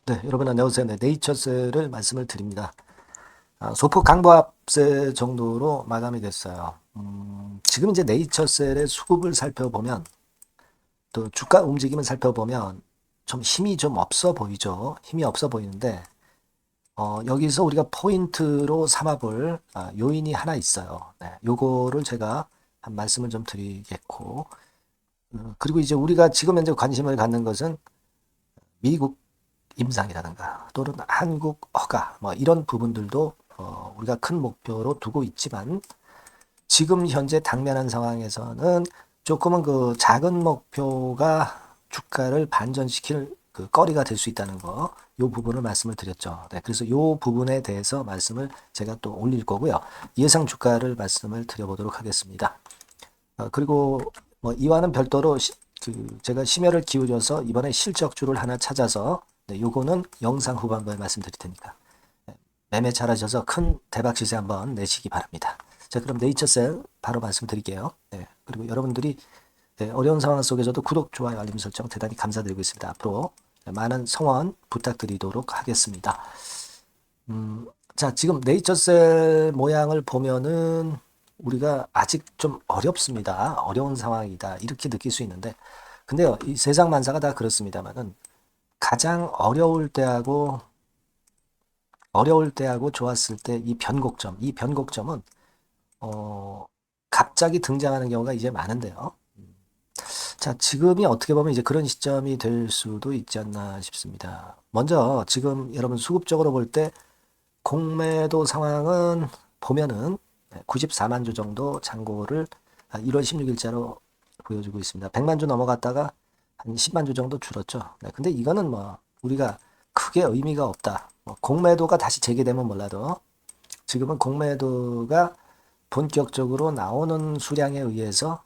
네, 여러분 안녕하세요. 네, 네이처셀을 말씀을 드립니다. 소폭 강보합세 정도로 마감이 됐어요. 지금 이제 네이처셀의 수급을 살펴보면 또 주가 움직임을 살펴보면 좀 힘이 좀 없어 보이죠. 힘이 없어 보이는데 여기서 우리가 포인트로 삼아볼 요인이 하나 있어요. 네, 요거를 제가 한 말씀을 좀 드리겠고 그리고 이제 우리가 지금 현재 관심을 갖는 것은 미국 임상이라든가 또는 한국 허가 뭐 이런 부분들도 우리가 큰 목표로 두고 있지만 지금 현재 당면한 상황에서는 조금은 그 작은 목표가 주가를 반전시킬 그 거리가 될 수 있다는 거, 요 부분을 말씀을 드렸죠. 네, 그래서 요 부분에 대해서 말씀을 제가 또 올릴 거고요. 예상 주가를 말씀을 드려보도록 하겠습니다. 그리고 뭐 이와는 별도로 제가 심혈을 기울여서 이번에 실적주를 하나 찾아서 네, 요거는 영상 후반부에 말씀드릴 테니까 네, 매매 잘하셔서 큰 대박 시세 한번 내시기 바랍니다. 자, 그럼 네이처셀 바로 말씀드릴게요. 네, 그리고 여러분들이 네, 어려운 상황 속에서도 구독, 좋아요, 알림 설정 대단히 감사드리고 있습니다. 앞으로 많은 성원 부탁드리도록 하겠습니다. 자, 지금 네이처셀 모양을 보면은 우리가 아직 좀 어렵습니다. 어려운 상황이다. 이렇게 느낄 수 있는데, 근데요, 이 세상 만사가 다 그렇습니다만은 가장 어려울 때하고 좋았을 때 이 변곡점은 어, 갑자기 등장하는 경우가 이제 많은데요. 자, 지금이 어떻게 보면 이제 그런 시점이 될 수도 있지 않나 싶습니다. 먼저 지금 여러분 수급적으로 볼 때 공매도 상황은 보면은 94만 주 정도 잔고를 1월 16일자로 보여주고 있습니다. 100만 주 넘어갔다가 한 10만 주 정도 줄었죠. 네, 근데 이거는 뭐 우리가 크게 의미가 없다. 뭐 공매도가 다시 재개되면 몰라도 지금은 공매도가 본격적으로 나오는 수량에 의해서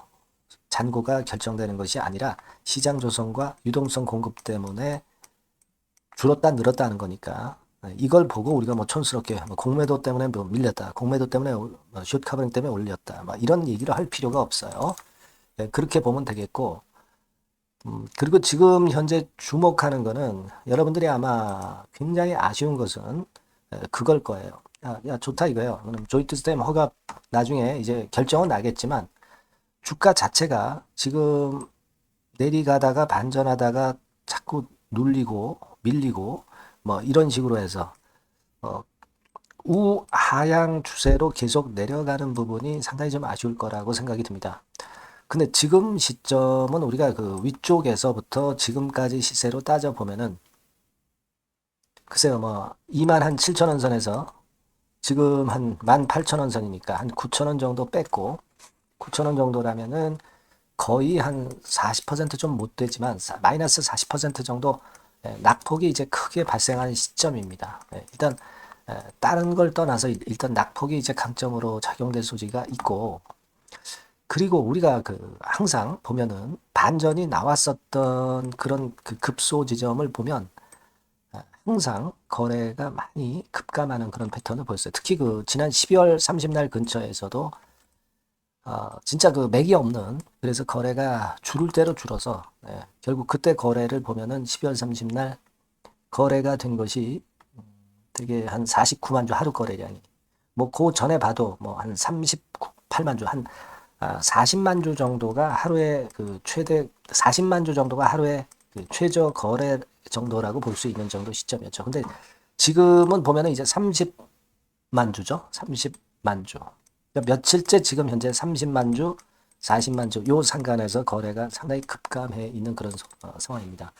잔고가 결정되는 것이 아니라 시장 조성과 유동성 공급 때문에 줄었다 늘었다 하는 거니까 이걸 보고 우리가 뭐 촌스럽게 뭐 공매도 때문에 뭐 밀렸다, 공매도 때문에 숏 커버링 때문에 올렸다, 막 이런 얘기를 할 필요가 없어요. 네, 그렇게 보면 되겠고, 그리고 지금 현재 주목하는 거는 여러분들이 아마 굉장히 아쉬운 것은 그걸 거예요. 야, 야, 좋다 이거예요. 그럼 조이트 스템 허가 나중에 이제 결정은 나겠지만 주가 자체가 지금 내리가다가 반전하다가 자꾸 눌리고 밀리고 뭐 이런 식으로 해서 어, 우하향 추세로 계속 내려가는 부분이 상당히 좀 아쉬울 거라고 생각이 듭니다. 근데 지금 시점은 우리가 그 위쪽에서부터 지금까지 시세로 따져 보면은 글쎄요 뭐 2만 한 7천 원 선에서 지금 한 18,000원 선이니까 한 9천 원 정도 뺐고 9천 원 정도라면은 거의 한 40%좀 못 되지만 마이너스 40% 정도 낙폭이 이제 크게 발생하는 시점입니다. 일단 다른 걸 떠나서 일단 낙폭이 이제 강점으로 작용될 소지가 있고 그리고 우리가 그 항상 보면은 반전이 나왔었던 그런 그 급소 지점을 보면 항상 거래가 많이 급감하는 그런 패턴을 보였어요. 특히 그 지난 12월 30날 근처에서도 진짜 그 맥이 없는 그래서 거래가 줄을 대로 줄어서 결국 그때 거래를 보면은 12월 30날 거래가 된 것이 되게 한 49만 주 하루 거래량이 뭐 그 전에 봐도 뭐 한 38만 주 한 40만 주 정도가 하루에 그 최대 40만 주 정도가 하루에 그 최저 거래 정도라고 볼 수 있는 정도 시점이었죠. 근데 지금은 보면은 이제 30만 주죠. 30만 주. 그러니까 며칠째 지금 현재 30만 주, 40만 주 요 상간에서 거래가 상당히 급감해 있는 그런 상황입니다.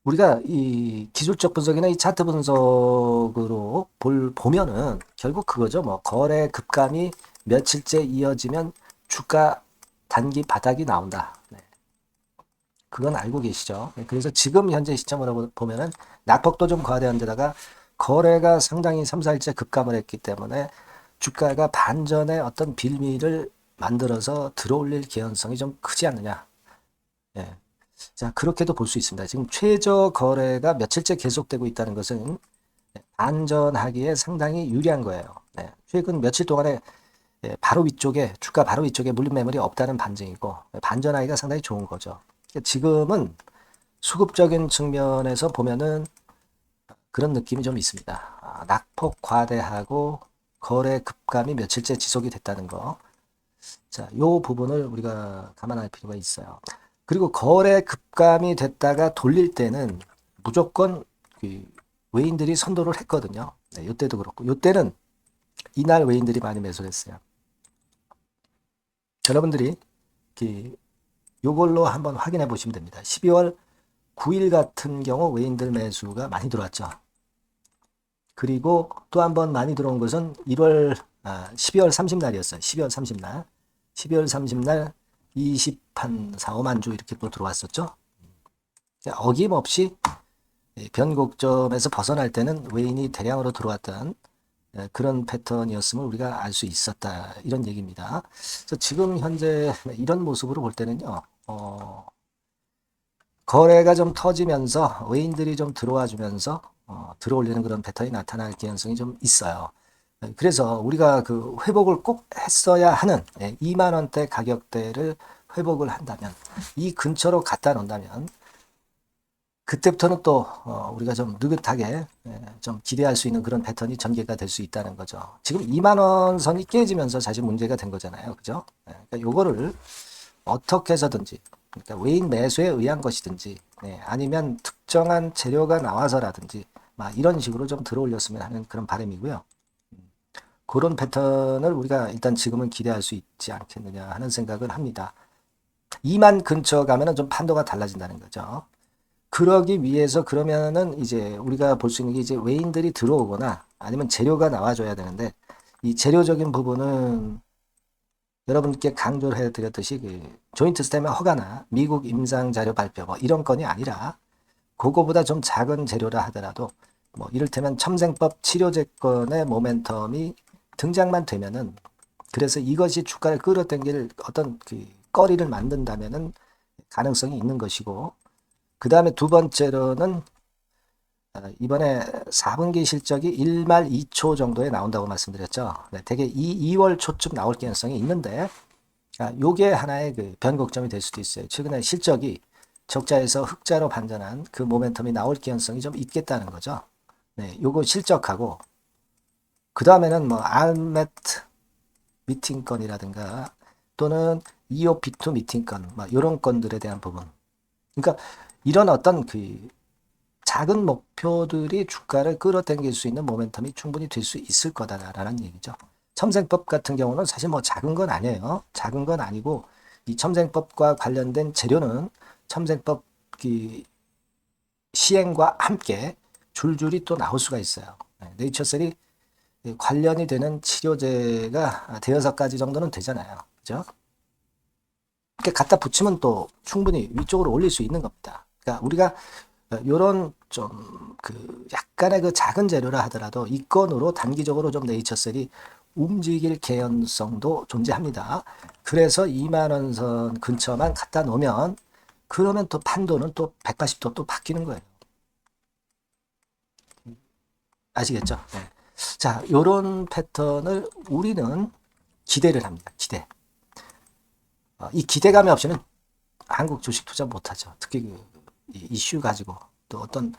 우리가 이 기술적 분석이나 이 차트 분석으로 보면은 결국 그거죠. 뭐 거래 급감이 며칠째 이어지면 주가 단기 바닥이 나온다. 네. 그건 알고 계시죠. 네. 그래서 지금 현재 시점으로 보면은 낙폭도 좀 과대한 데다가 거래가 상당히 3, 4일째 급감을 했기 때문에 주가가 반전의 어떤 빌미를 만들어서 들어올릴 개연성이 좀 크지 않느냐. 예. 자, 그렇게도 볼 수 있습니다. 지금 최저 거래가 며칠째 계속되고 있다는 것은 반전하기에 상당히 유리한 거예요. 네. 최근 며칠 동안에 바로 위쪽에 주가 바로 위쪽에 물린 매물이 없다는 반증이고 반전하기가 상당히 좋은 거죠. 지금은 수급적인 측면에서 보면은 그런 느낌이 좀 있습니다. 낙폭 과대하고 거래 급감이 며칠째 지속이 됐다는 거. 자, 요 부분을 우리가 감안할 필요가 있어요. 그리고 거래 급감이 됐다가 돌릴 때는 무조건 그 외인들이 선도를 했거든요. 네, 요때도 그렇고. 요때는 이날 외인들이 많이 매수를 했어요. 여러분들이 요걸로 한번 확인해 보시면 됩니다. 12월 9일 같은 경우 외인들 매수가 많이 들어왔죠. 그리고 또 한 번 많이 들어온 것은 12월 30날이었어요. 12월 30날. 12월 30날 20한 4, 5만 주 이렇게 또 들어왔었죠. 어김없이 변곡점에서 벗어날 때는 외인이 대량으로 들어왔던 그런 패턴이었음을 우리가 알 수 있었다. 이런 얘기입니다. 그래서 지금 현재 이런 모습으로 볼 때는요. 거래가 좀 터지면서 외인들이 좀 들어와 주면서 들어올리는 그런 패턴이 나타날 가능성이 좀 있어요. 그래서 우리가 그 회복을 꼭 했어야 하는 2만 원대 가격대를 회복을 한다면 이 근처로 갖다 놓는다면 그때부터는 또 우리가 좀 느긋하게 좀 기대할 수 있는 그런 패턴이 전개가 될 수 있다는 거죠. 지금 2만 원 선이 깨지면서 사실 문제가 된 거잖아요. 그죠? 그러니까 요거를 어떻게 해서든지 그러니까 외인 매수에 의한 것이든지 아니면 특정한 재료가 나와서라든지 막 이런 식으로 좀 들어올렸으면 하는 그런 바람이고요. 그런 패턴을 우리가 일단 지금은 기대할 수 있지 않겠느냐 하는 생각을 합니다. 2만 근처 가면은 좀 판도가 달라진다는 거죠. 그러기 위해서 그러면은 이제 우리가 볼 수 있는 게 이제 외인들이 들어오거나 아니면 재료가 나와줘야 되는데 이 재료적인 부분은 여러분께 강조를 해드렸듯이 그 조인트 스템의 허가나 미국 임상 자료 발표 뭐 이런 건이 아니라 그거보다 좀 작은 재료라 하더라도 뭐 이를테면 첨생법 치료제건의 모멘텀이 등장만 되면은 그래서 이것이 주가를 끌어당길 어떤 그 거리를 만든다면은 가능성이 있는 것이고 그 다음에 두 번째로는 이번에 4분기 실적이 1말 2초 정도에 나온다고 말씀드렸죠. 네, 대개 2월 초쯤 나올 가능성이 있는데 요게 하나의 그 변곡점이 될 수도 있어요. 최근에 실적이 적자에서 흑자로 반전한 그 모멘텀이 나올 가능성이 좀 있겠다는 거죠. 네, 요거 실적하고 그 다음에는 뭐 알메트 미팅 건이라든가 또는 EOP2 미팅 건, 뭐 이런 건들에 대한 부분. 그러니까 이런 어떤 그 작은 목표들이 주가를 끌어당길 수 있는 모멘텀이 충분히 될 수 있을 거다라는 얘기죠. 첨생법 같은 경우는 사실 뭐 작은 건 아니에요. 작은 건 아니고 이 첨생법과 관련된 재료는 첨생법 그 시행과 함께 줄줄이 또 나올 수가 있어요. 네이처셀이 관련이 되는 치료제가 대여섯 가지 정도는 되잖아요. 그죠? 이렇게 갖다 붙이면 또 충분히 위쪽으로 올릴 수 있는 겁니다. 그러니까 우리가 요런 좀 그 약간의 그 작은 재료라 하더라도 이 건으로 단기적으로 좀 네이처셀이 움직일 개연성도 존재합니다. 그래서 2만 원 선 근처만 갖다 놓으면 그러면 또 판도는 또 180도 또 바뀌는 거예요. 아시겠죠? 네. 자, 요런 패턴을 우리는 기대를 합니다. 기대. 이 기대감이 없이는 한국 주식 투자 못하죠. 특히 그 이슈 가지고 또 어떤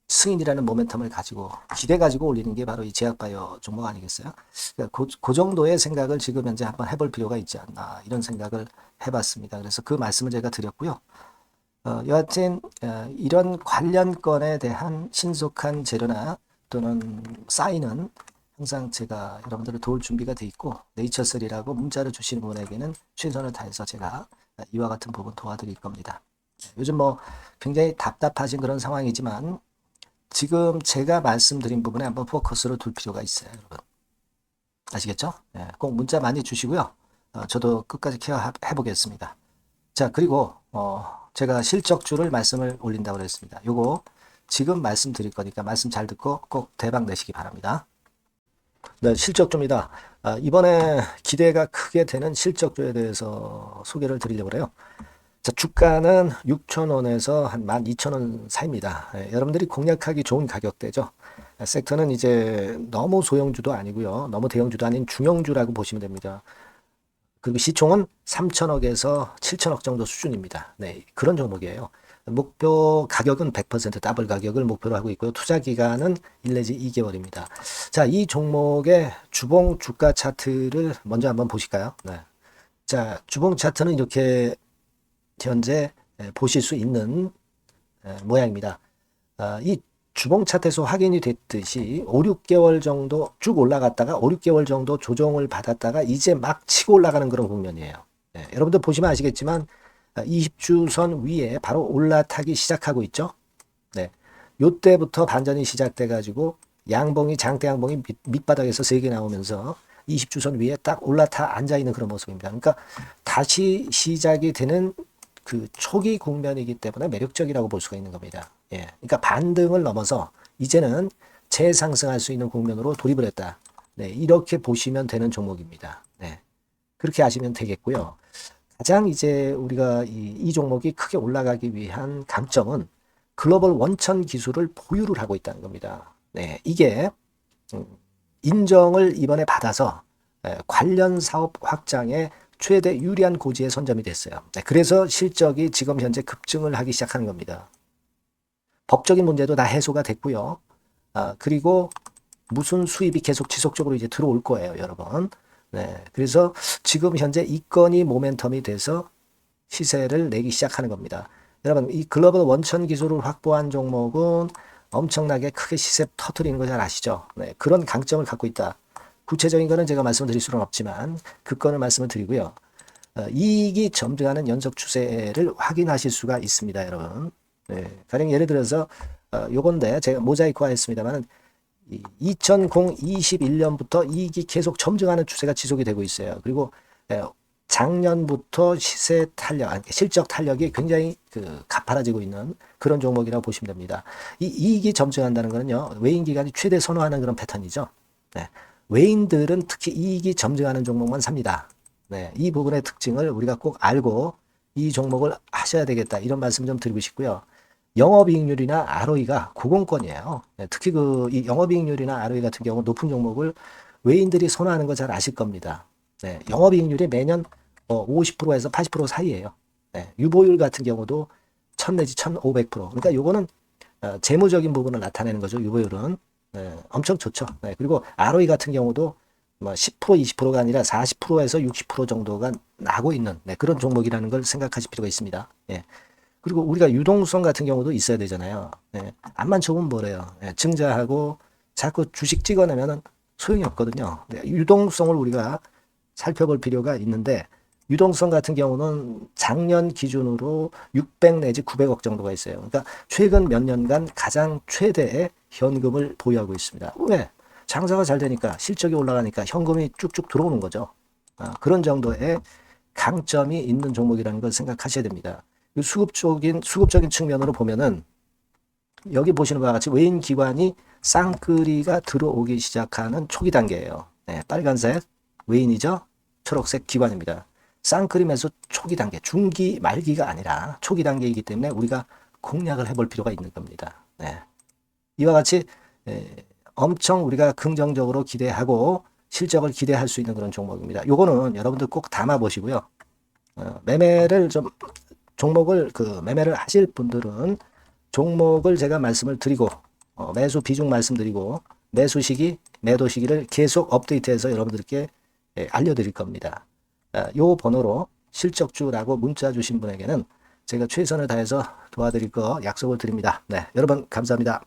승인이라는 모멘텀을 가지고 기대 가지고 올리는 게 바로 이 제약바이오 종목 아니겠어요? 그러니까 그 정도의 생각을 지금 현재 한번 해볼 필요가 있지 않나 이런 생각을 해봤습니다. 그래서 그 말씀을 제가 드렸고요. 여하튼 이런 관련 건에 대한 신속한 재료나 또는 사인은 항상 제가 여러분들을 도울 준비가 돼 있고 네이처셀이라고 문자를 주시는 분에게는 최선을 다해서 제가 이와 같은 부분 도와드릴 겁니다. 요즘 뭐 굉장히 답답하신 그런 상황이지만 지금 제가 말씀드린 부분에 한번 포커스를 둘 필요가 있어요. 여러분 아시겠죠? 네, 꼭 문자 많이 주시고요. 저도 끝까지 케어해 보겠습니다. 자, 그리고 제가 실적주를 말씀을 올린다고 그랬습니다. 요거 지금 말씀드릴 거니까 말씀 잘 듣고 꼭 대박 내시기 바랍니다. 네, 실적주입니다. 이번에 기대가 크게 되는 실적주에 대해서 소개를 드리려고 해요. 자, 주가는 6,000원에서 한 12,000원 사이입니다. 여러분들이 공략하기 좋은 가격대죠. 섹터는 이제 너무 소형주도 아니고요. 너무 대형주도 아닌 중형주라고 보시면 됩니다. 그리고 시총은 3천억에서 7천억 정도 수준입니다. 네, 그런 종목이에요. 목표 가격은 100% 더블 가격을 목표로 하고 있고요. 투자 기간은 1 내지 2개월입니다. 자, 이 종목의 주봉 주가 차트를 먼저 한번 보실까요? 네. 자, 주봉 차트는 이렇게 현재 보실 수 있는 모양입니다. 이 주봉 차트에서 확인이 됐듯이 5, 6개월 정도 쭉 올라갔다가 5, 6개월 정도 조정을 받았다가 이제 막 치고 올라가는 그런 국면이에요. 네, 여러분들 보시면 아시겠지만 20주선 위에 바로 올라타기 시작하고 있죠. 네, 요때부터 반전이 시작돼 가지고 양봉이 장대 양봉이 밑바닥에서 세게 나오면서 20주선 위에 딱 올라타 앉아 있는 그런 모습입니다. 그러니까 다시 시작이 되는 그 초기 국면이기 때문에 매력적이라고 볼 수가 있는 겁니다. 예, 그러니까 반등을 넘어서 이제는 재상승할 수 있는 국면으로 돌입을 했다. 네, 이렇게 보시면 되는 종목입니다. 네, 그렇게 아시면 되겠고요. 가장 이제 우리가 이 종목이 크게 올라가기 위한 강점은 글로벌 원천 기술을 보유를 하고 있다는 겁니다. 네, 이게 인정을 이번에 받아서 관련 사업 확장에 최대 유리한 고지에 선점이 됐어요. 네, 그래서 실적이 지금 현재 급증을 하기 시작하는 겁니다. 법적인 문제도 다 해소가 됐고요. 그리고 무슨 수입이 계속 지속적으로 이제 들어올 거예요, 여러분. 네, 그래서 지금 현재 이 건이 모멘텀이 돼서 시세를 내기 시작하는 겁니다. 여러분, 이 글로벌 원천 기술을 확보한 종목은 엄청나게 크게 시세 터트리는 거 잘 아시죠? 네, 그런 강점을 갖고 있다. 구체적인 거는 제가 말씀을 드릴 수는 없지만 그 건을 말씀을 드리고요. 이익이 점증하는 연속 추세를 확인하실 수가 있습니다, 여러분. 네, 가령 예를 들어서 요건데 제가 모자이크화 했습니다만 2021년부터 이익이 계속 점증하는 추세가 지속이 되고 있어요. 그리고 작년부터 시세 탄력, 실적 탄력이 굉장히 가파라지고 있는 그런 종목이라고 보시면 됩니다. 이 이익이 점증한다는 것은요, 외인 기관이 최대 선호하는 그런 패턴이죠. 네, 외인들은 특히 이익이 점증하는 종목만 삽니다. 네, 이 부분의 특징을 우리가 꼭 알고 이 종목을 하셔야 되겠다, 이런 말씀 좀 드리고 싶고요. 영업이익률이나 ROE가 고공권이에요. 네, 특히 이 영업이익률이나 ROE 같은 경우 높은 종목을 외인들이 선호하는 거 잘 아실 겁니다. 네, 영업이익률이 매년 50%에서 80% 사이에요. 네, 유보율 같은 경우도 1000 내지 1500%. 그러니까 요거는 재무적인 부분을 나타내는 거죠. 유보율은. 네, 엄청 좋죠. 네, 그리고 ROE 같은 경우도 뭐 10% 20%가 아니라 40%에서 60% 정도가 나고 있는 그런 종목이라는 걸 생각하실 필요가 있습니다. 예. 그리고 우리가 유동성 같은 경우도 있어야 되잖아요. 예. 암만 좋으면 뭐래요. 예. 증자하고 자꾸 주식 찍어내면 소용이 없거든요. 네. 유동성을 우리가 살펴볼 필요가 있는데, 유동성 같은 경우는 작년 기준으로 600 내지 900억 정도가 있어요. 그러니까 최근 몇 년간 가장 최대의 현금을 보유하고 있습니다. 왜? 장사가 잘 되니까, 실적이 올라가니까 현금이 쭉쭉 들어오는 거죠. 그런 정도의 강점이 있는 종목이라는 걸 생각하셔야 됩니다. 수급적인 측면으로 보면은 여기 보시는 바와 같이 외인 기관이 쌍끌이가 들어오기 시작하는 초기 단계예요. 네, 빨간색 외인이죠. 초록색 기관입니다. 쌍끌이 매수 초기 단계, 중기 말기가 아니라 초기 단계이기 때문에 우리가 공략을 해볼 필요가 있는 겁니다. 네. 이와 같이 엄청 우리가 긍정적으로 기대하고 실적을 기대할 수 있는 그런 종목입니다. 요거는 여러분들 꼭 담아 보시고요. 매매를 좀 종목을 매매를 하실 분들은 종목을 제가 말씀을 드리고 매수 비중 말씀드리고 매수 시기, 매도 시기를 계속 업데이트해서 여러분들께 알려드릴 겁니다. 요 번호로 실적주라고 문자 주신 분에게는 제가 최선을 다해서 도와드릴 거 약속을 드립니다. 네, 여러분 감사합니다.